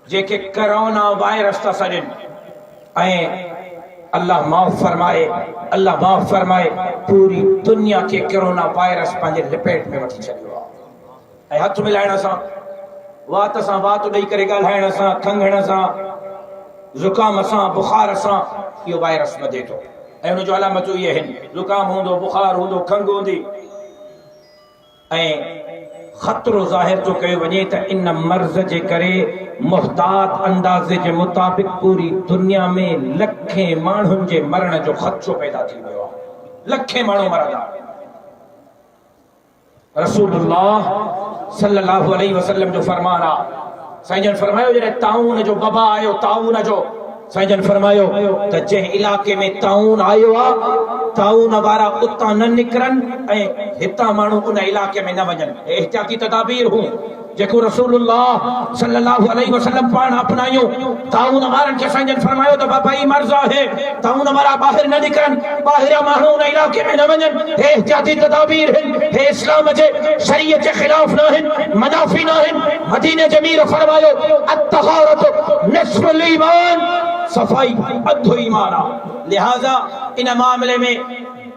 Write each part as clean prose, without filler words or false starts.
जेके corona virus था सजन अल्लाह माफ़ फरमाए, अल्लाह माफ़ फरमाए। पूरी दुनिया के कोरोना वायरस पंहिंजे लपेट में वठी छॾियो आहे। हथ मिलाइण सां, वात सां वात ॾेई करे ॻाल्हाइण सां, खंघण सां, ज़ुकाम सां, बुखार सां इहो वायरस वधे थो। ऐं उनजो अलामतूं इहे आहिनि, ज़ुकाम हूंदो, बुखार हूंदो, खंघ हूंदी। ऐं ख़तरो ज़ाहिर थो कयो वञे त इन मर्ज़ जे करे मुहतात अंदाज़े जे मुताबिक़ पूरी दुनिया में लखें माण्हुनि जे मरण जो ख़दशो पैदा थी वियो आहे। लखें माण्हू मरंदा। रसूलुल्लाह सल्लल्लाहु अलैहि वसल्लम जो फरमान आहे। साईं जन फरमायो जॾहिं ताऊन जो वबा आयो, ताऊन जो, साईं जन फरमायो त जंहिं इलाके में ताऊन आयो आहे, ताऊन वारा उतां न निकिरनि ऐं हितां माण्हू उन इलाके में न वञनि। एहतियाती तदाबीर हूं जेको रसूलुल्लाह सल्लल्लाहु अलैहि वसल्लम पाण अपनायूं। ताऊन वारनि खे साईं जन फरमायो त वबाई मर्ज़ आहे, ताऊन वारा ॿाहिरि न निकिरनि, ॿाहिरियां माण्हू उन इलाके में न वञनि। हे एहतियाती तदाबीर आहिनि, हे इस्लाम जे शरीयत जे ख़िलाफ़ न आहिनि, मनाफ़ी न आहिनि। मदीने जे मीर फरमायो अत्तहारतु निस्फुल ईमान, सफ़ाई अधु ईमान आहे। लिहाज़ा इन मामले में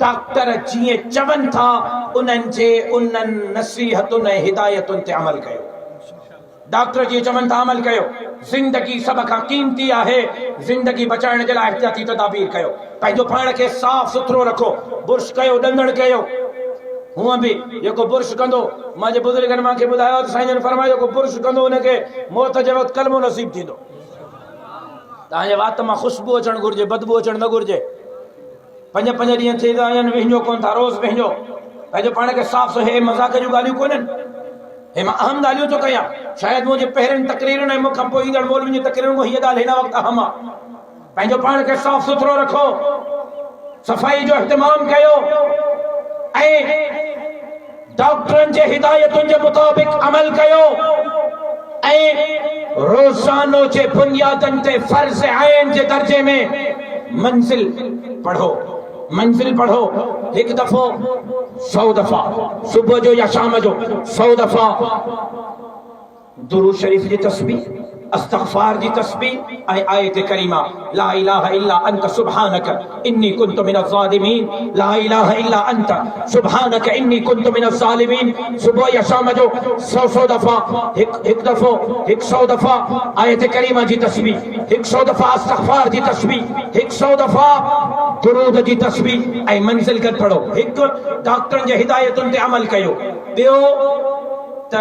डॉक्टर जीअं चवनि था उन्हनि नसीहतुनि ऐं हिदायतुनि ते अमल कयो। डॉक्टर जीअं चवनि था अमल कयो। ज़िंदगी सभ खां क़ीमती आहे, ज़िंदगी बचाइण जे लाइ एहतियाती तदाबीर कयो। पंहिंजो पाण खे साफ़ सुथरो रखो, बुर्श कयो, ॾंदड़ कयो। हूअं बि जेको बुर्श कंदो, मां जे बुज़ुर्गनि मूंखे ॿुधायो त साईं जन फरमायो जेको बुर्श कंदो उनखे मौत जे वक़्तु कलमो नसीब थींदो। तव्हांजे वात मां ख़ुशबू अचणु घुरिजे, बदबू अचणु न घुरिजे। 5-5 ॾींहं थी था वञनि, विझो कोन था, रोज़ विझो। पंहिंजो पाण खे साफ़। हे मज़ाक जूं ॻाल्हियूं कोन्हनि, हे मां अहम ॻाल्हियूं थो कयां। शायदि मुंहिंजे पहिरियुनि तकरीरुनि ऐं मूंखां पोइ ईंदड़ मौलवियुनि जी तकरीरुनि में हीअ ॻाल्हि हिन वक़्तु अहम आहे। पंहिंजो पाण खे साफ़ सुथरो रखो, सफ़ाई जो इहतमाम कयो ऐं डॉक्टरनि जे हिदायतुनि जे मुताबिक़ अमल कयो ऐं रोज़ानो जे बुनियादनि ते फ़र्ज़ आइन जे दर्जे में मंजिल पढ़ो। मंजिल पढ़ो, एक दफ़ो 100 दफ़ा सुबह जो या शाम जो 100 दफ़ा दुरूद शरीफ जी तस्बीह, अस्तग़फ़ार जी तस्बीह ऐं आयत करीमा ला इलाहा इल्ला अंत सुब्हानक इन्नी कुन्तु मिनज़ ज़ालिमीन, ला इलाहा इल्ला अंत सुब्हानक इन्नी कुन्तु मिनज़ ज़ालिमीन। सुबह या शाम जो 100 दफ़ा, एक दफ़ो 100 दफ़ा आयत करीमा जी तस्बीह, 100 दफ़ा अस्तग़फ़ार जी तस्बीह, 100 दफ़ा दुरूद जी तस्बीह ऐं मंजिल गॾु पढ़ो। हिकु डॉक्टरनि जे हिदायतुनि ते अमल कयो। ॿियो त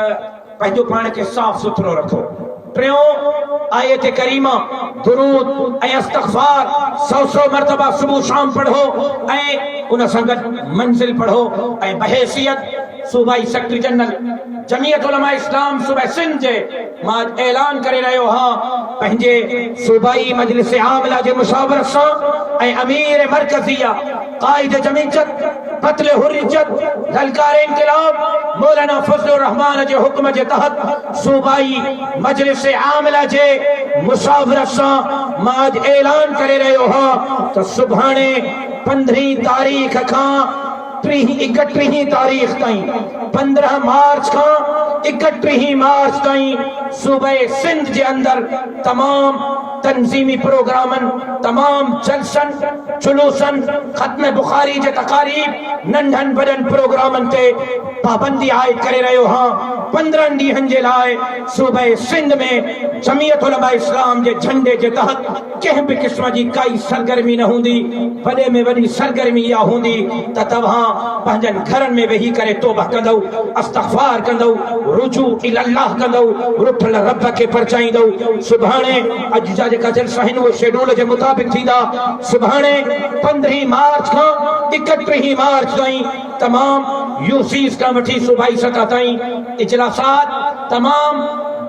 पंहिंजो पाण खे साफ़ सुथरो रखो। टियों आयत करीमा, दुरूद ऐं इस्तग़फ़ार 100 मरतबा सुबह शाम पढ़ो ऐं उन सां गॾु मंजिल पढ़ो। ऐं बहैसियत सूबाई सेक्रेटरी जनरल जमीयत उलमा इस्लाम सूबे सिंध जे मां ऐलान करे रहियो हां, पंहिंजे सूबाई मजलिस आमला जे मुशावरत सां ऐं अमीर मरकज़िया क़ाइद जमीयत क़त्ल हुर्रियत ललकार इनक़िलाब मौलाना फज़लुर रहमान जे हुक्म जे तहत सूबाई मजलिस आमला जे मुशावरत सां मां ऐलान करे रहियो हां त सुभाणे 15 तारीख़ खां 31 तारीख़ ताईं, 15 मार्च खां 31 मार्च ताईं सूबे सिंध जे अंदर तमाम तंजीमी प्रोग्रामन, तमाम जलसन, जुलूसन, खत्म बुखारी जे तकारीब, नंढन वॾन प्रोग्रामन ते पाबंदी आयद करे रहियो हां। 15 ॾींहंनि जे लाइ सूबे सिंध में जमीयत उलमा इस्लाम जे झंडे जे तहत कंहिं बि क़िस्म जी काई सरगर्मी न हूंदी। वॾे में वॾी सरगर्मी इहा हूंदी त तव्हां पंहिंजनि घरनि में वेही करे तौबा कंदव, इस्तग़फ़ार कंदव, रुजू इलल्लाह कंदव, रुठल रब खे परचाईंदव। सुभाणे अॼु जा जेका जलसा आहिनि उहे शेड्यूल जे मुताबिक़ थींदा। सुभाणे 15 मार्च खां 31 मार्च ताईं तमाम यूसीस खां वठी सूबाई सतह ताईं इजलासात, तमाम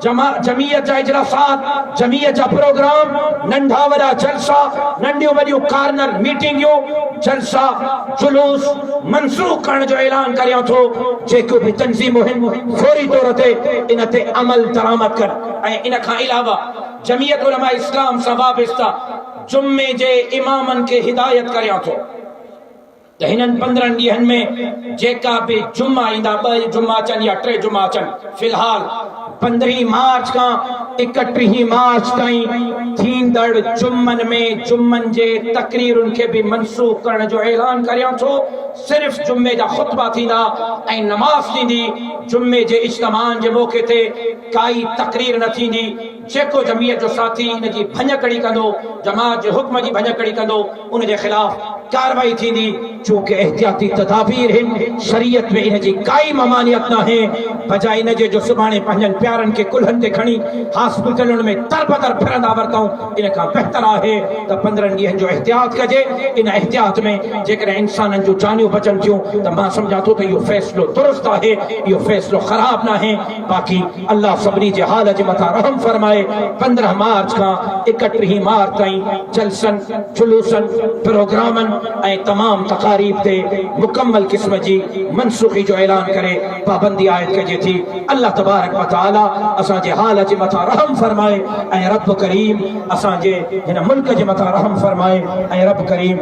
जमीयत जा इजलासात, जमीयत जा प्रोग्राम, नंढा वॾा जलसा, नंढियूं वॾियूं कार्नर मीटिंगूं, जलसा, जुलूस मनसूख करण जो ऐलान करियां थो। जेको बि तंज़ीमूं आहिनि फौरी तौर ते इन ते अमल दरामद कर। ऐं इन खां अलावा जमीयत उलमा इस्लाम सां वाबस्ता जुमे जे इमामनि खे हिदायत करियां थो त हिननि 15 ॾींहंनि में जेका बि जुमा ईंदा, 2 जुमा अचनि या 3 जुमा अचनि, फिलहाल 15 मार्च खां 31 मार्च ताईं थींदड़ जुम्मन में जुम्मन जे तकरीरुनि खे बि मनसूख करण जो ऐलान करियां थो। सिर्फ़ जुम्मे जा ख़ुतबा थींदा ऐं नमाज़ थींदी। जुम्मे जे इज्तिमान जे मौक़े ते काई तकरीर न थींदी। जेको जमीयत जो साथी इन जी भञकड़ी कंदो, जमात जे हुक्म जी भञकड़ी कंदो, उन जे ख़िलाफ़ कार्रवाई थींदी। चूंकि एहतियाती तदाबीर आहिनि, शरीयत में इन जी काई ममानियत न आहे। बजाए इन जे जो सुभाणे पंहिंजनि प्यारनि खे कुल्हनि ते खणी हॉस्पिटलुनि में तरबतर फिरंदा वरितऊं, इन खां बहितर आहे त 15 ॾींहंनि जो एहतियात कजे। इन एहतियात में जेकॾहिं इंसाननि जूं जानियूं बचनि थियूं त मां सम्झां थो त इहो फ़ैसिलो दुरुस्त आहे, इहो फ़ैसिलो ख़राब न आहे। बाक़ी अल्लाह सभिनी जे हाल जे मथां रहम फरमाए। 15 मार्च खां 31 मार्च ताईं जलसनि, जुलूसनि, प्रोग्रामनि ऐं तमाम तकारीब ते मुकम्मल क़िस्म जी मनसूखी जो ऐलान करे पाबंदी आयद कजे थी। अल्लाह तबारक व तआला असांजे हाल जे मथां रहम फरमाए ऐं रब करीम असांजे हिन मुल्क जे मथां रहम फरमाए ऐं रब करीम